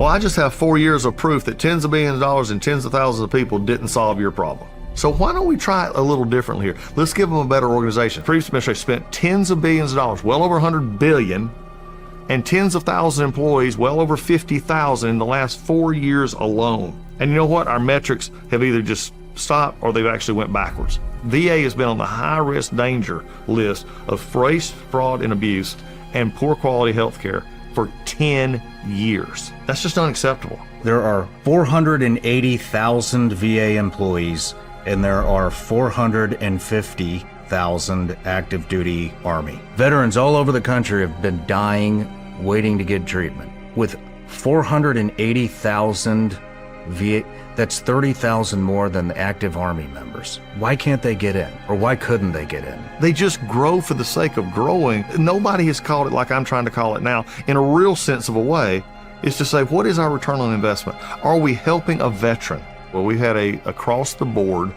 Well, I just have 4 years of proof that tens of billions of dollars and tens of thousands of people didn't solve your problem. So why don't we try it a little differently here? Let's give them a better organization. Previous administration spent tens of billions of dollars, well over 100 billion, and tens of thousands of employees, well over 50,000 in the last 4 years alone. And you know what? Our metrics have either just stopped or they've actually went backwards. VA has been on the high-risk danger list of waste, fraud, and abuse and poor quality health care for 10 years. That's just unacceptable. There are 480,000 VA employees and there are 450,000 active duty Army. Veterans all over the country have been dying, waiting to get treatment. With 480,000 VA, that's 30,000 more than the active Army members. Why can't they get in? Or why couldn't they get in? They just grow for the sake of growing. Nobody has called it like I'm trying to call it now in a real sense of a way, is to say, what is our return on investment? Are we helping a veteran? Well, we had a across the board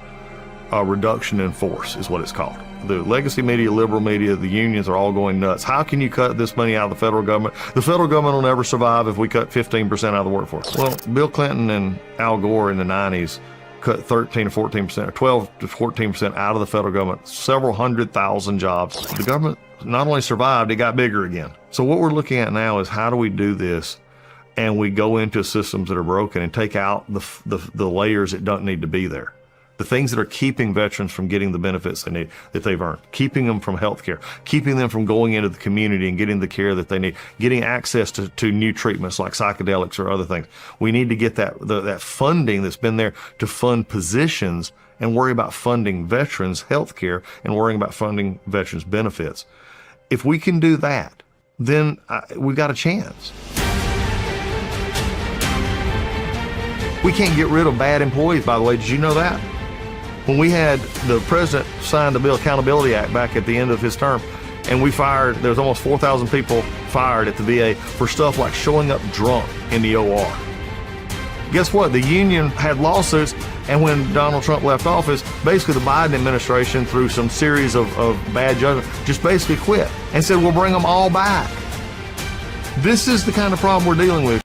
reduction in force is what it's called. The legacy media, liberal media, the unions are all going nuts. How can you cut this money out of the federal government? The federal government will never survive if we cut 15% out of the workforce. Well, Bill Clinton and Al Gore in the 90s cut 13 to 14%, or 12 to 14% out of the federal government, several 100,000 jobs. The government not only survived, it got bigger again. So what we're looking at now is how do we do this and we go into systems that are broken and take out the layers that don't need to be there. The things that are keeping veterans from getting the benefits they need, that they've earned, keeping them from health care, keeping them from going into the community and getting the care that they need, getting access to new treatments like psychedelics or other things. We need to get that funding that's been there to fund positions and worry about funding veterans' health care and worrying about funding veterans' benefits. If we can do that, then we've got a chance. We can't get rid of bad employees, by the way. Did you know that? When we had the president sign the Bill Accountability Act back at the end of his term, and we fired, there was almost 4,000 people fired at the VA for stuff like showing up drunk in the OR. Guess what? The union had lawsuits, and when Donald Trump left office, basically the Biden administration, through some series of bad judgment, just basically quit and said, we'll bring them all back. This is the kind of problem we're dealing with.